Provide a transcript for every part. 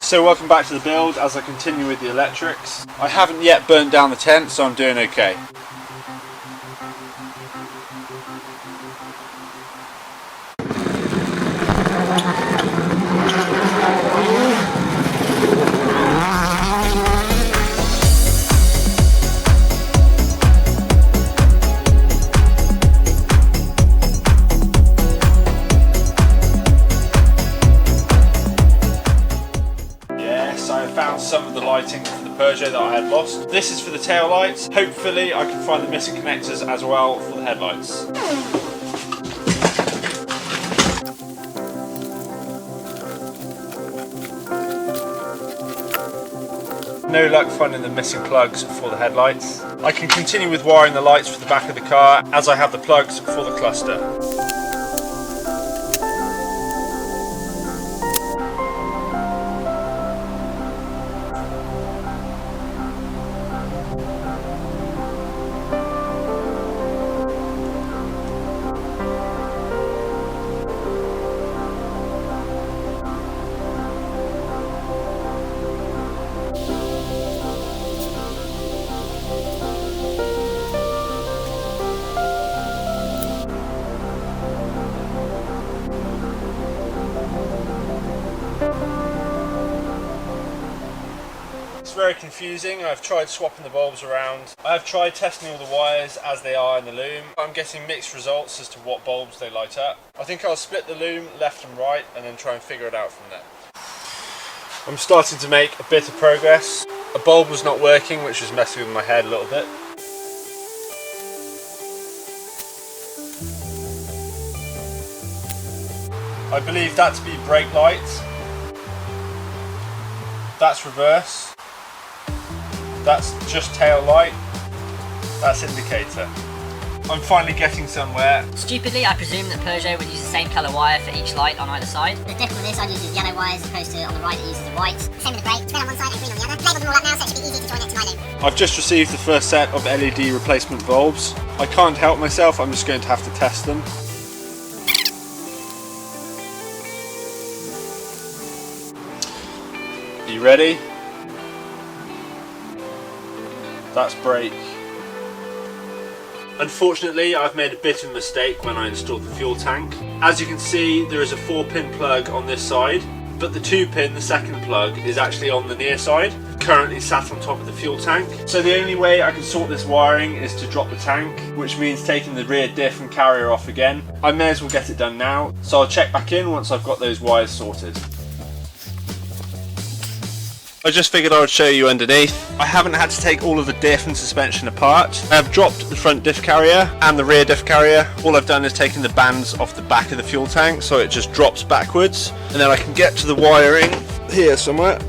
So welcome back to the build as I continue with the electrics. I haven't yet burnt down the tent, so I'm doing okay. Found some of the lighting for the Peugeot that I had lost. This is for the tail lights. Hopefully I can find the missing connectors as well for the headlights. No luck finding the missing plugs for the headlights. I can continue with wiring the lights for the back of the car as I have the plugs for the cluster. Very confusing. I've tried swapping the bulbs around. I've tried testing all the wires as they are in the loom. I'm getting mixed results as to what bulbs they light up. I think I'll split the loom left and right and then try and figure it out from there. I'm starting to make a bit of progress. A bulb was not working, which was messing with my head a little bit. I believe that to be brake light. That's reverse. That's just tail light. That's indicator. I'm finally getting somewhere. Stupidly, I presume that Peugeot would use the same colour wire for each light on either side. The difference with this, I use yellow wires as opposed to on the right it uses the white. Same with the brake, it's red on one side and green on the other. Labelled them all up now so it should be easy to join it to my loom. I've just received the first set of LED replacement bulbs. I can't help myself, I'm just going to have to test them. Are you ready? That's brake. Unfortunately, I've made a bit of a mistake when I installed the fuel tank. As you can see, there is a 4-pin plug on this side, but the 2-pin, the second plug, is actually on the near side, currently sat on top of the fuel tank. So the only way I can sort this wiring is to drop the tank, which means taking the rear diff and carrier off again. I may as well get it done now, so I'll check back in once I've got those wires sorted. I just figured I would show you underneath. I haven't had to take all of the diff and suspension apart. I've dropped the front diff carrier and the rear diff carrier. All I've done is taken the bands off the back of the fuel tank so it just drops backwards. And then I can get to the wiring here somewhere.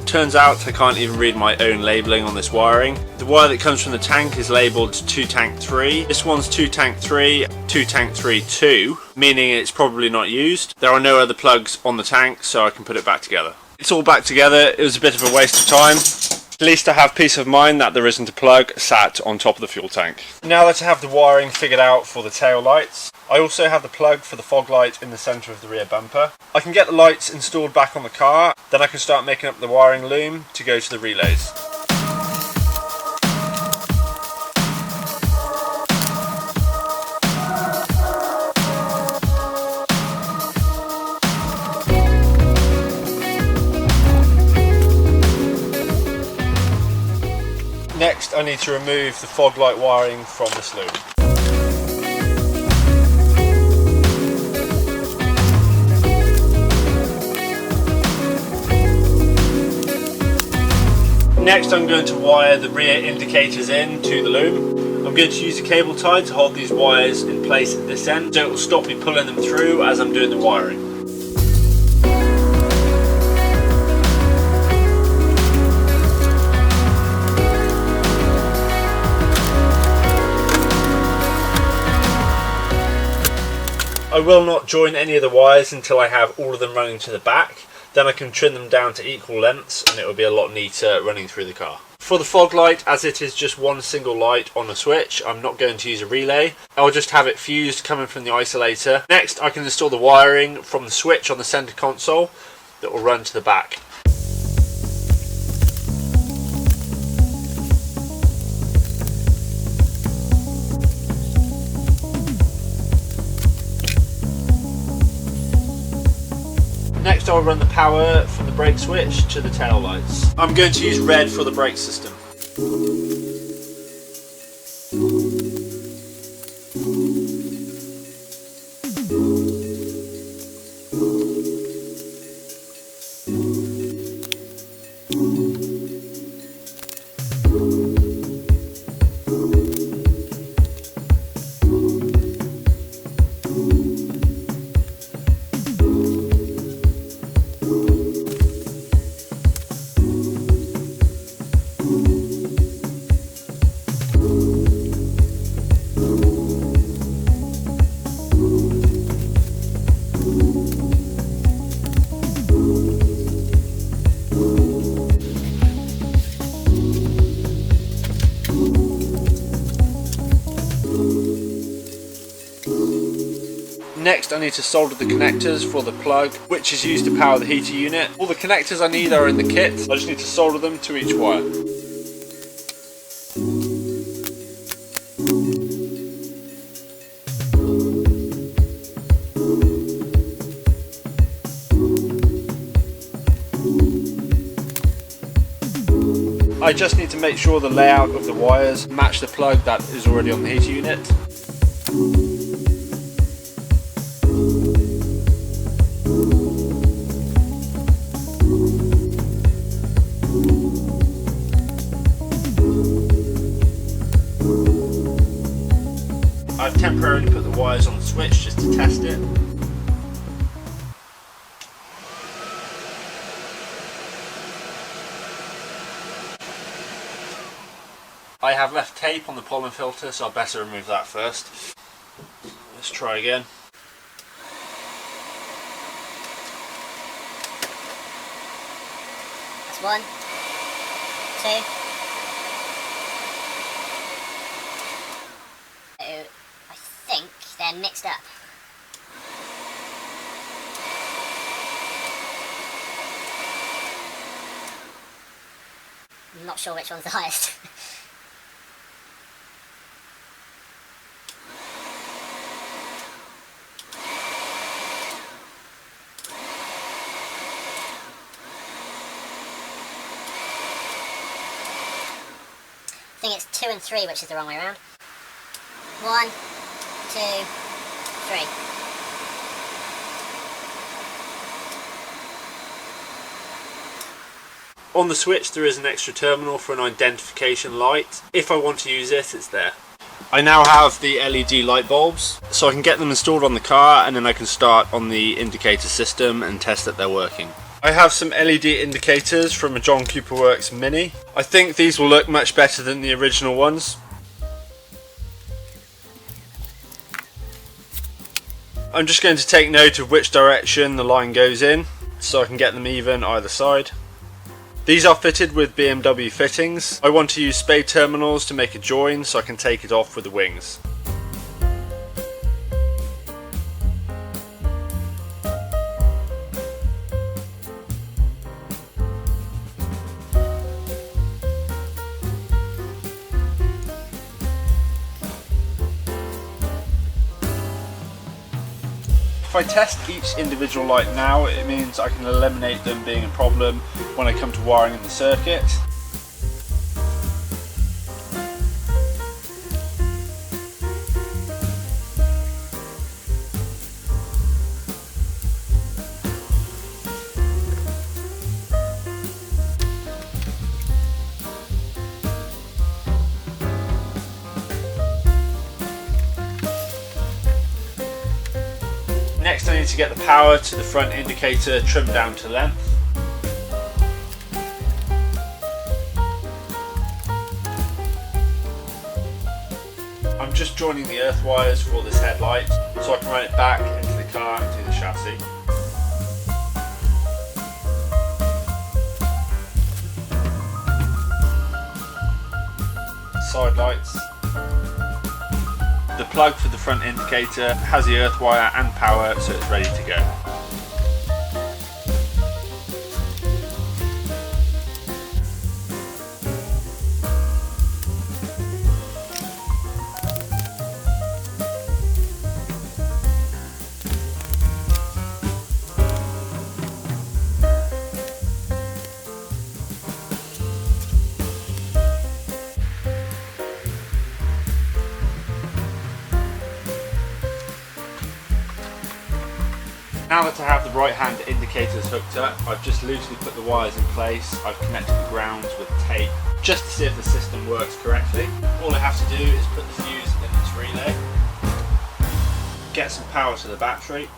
Turns out I can't even read my own labelling on this wiring. The wire that comes from the tank is labelled 2 tank 3. This one's 2 tank 3, 2 tank 3 2, meaning it's probably not used. There are no other plugs on the tank, so I can put it back together. It's all back together. It was a bit of a waste of time. At least I have peace of mind that there isn't a plug sat on top of the fuel tank. Now that I have the wiring figured out for the tail lights, I also have the plug for the fog light in the centre of the rear bumper. I can get the lights installed back on the car, then I can start making up the wiring loom to go to the relays. Next, I need to remove the fog light wiring from this loom. Next, I'm going to wire the rear indicators in to the loom. I'm going to use a cable tie to hold these wires in place at this end, so it will stop me pulling them through as I'm doing the wiring. I will not join any of the wires until I have all of them running to the back. Then I can trim them down to equal lengths and it will be a lot neater running through the car. For the fog light, as it is just one single light on a switch, I'm not going to use a relay. I'll just have it fused coming from the isolator. Next, I can install the wiring from the switch on the center console that will run to the back. Next I'll run the power from the brake switch to the tail lights. I'm going to use red for the brake system. Next I need to solder the connectors for the plug, which is used to power the heater unit. All the connectors I need are in the kit, I just need to solder them to each wire. I just need to make sure the layout of the wires match the plug that is already on the heater unit. I've temporarily put the wires on the switch just to test it. I have left tape on the pollen filter, so I'll better remove that first. Let's try again. That's 1, 2. I think they're mixed up. I'm not sure which one's the highest. I think it's 2 and 3, which is the wrong way around. 1, 2, 3. On the switch there is an extra terminal for an identification light. If I want to use it, it's there. I now have the LED light bulbs, so I can get them installed on the car and then I can start on the indicator system and test that they're working. I have some LED indicators from a John Cooper Works Mini. I think these will look much better than the original ones. I'm just going to take note of which direction the line goes in, so I can get them even either side. These are fitted with BMW fittings. I want to use spade terminals to make a join so I can take it off with the wings. If I test each individual light now, it means I can eliminate them being a problem when I come to wiring in the circuit. Next I need to get the power to the front indicator trimmed down to length. I'm just joining the earth wires for this headlight so I can run it back into the car and to the chassis. Side lights. The plug for the front indicator has the earth wire and power, so it's ready to go. Now that I have the right hand indicators hooked up, I've just loosely put the wires in place. I've connected the grounds with tape just to see if the system works correctly. All I have to do is put the fuse in this relay, get some power to the battery,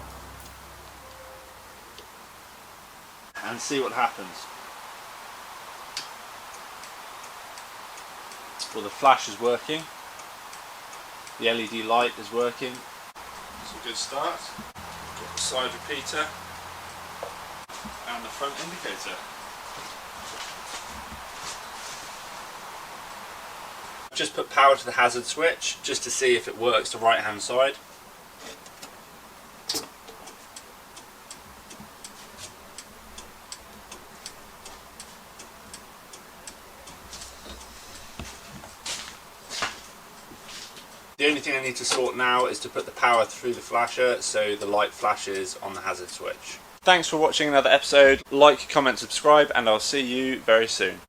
and see what happens. Well, the flash is working, the LED light is working. It's a good start. Got the side repeater and the front indicator. I've just put power to the hazard switch just to see if it works the right hand side. The only thing I need to sort now is to put the power through the flasher so the light flashes on the hazard switch. Thanks for watching another episode. Like, comment, subscribe, and I'll see you very soon.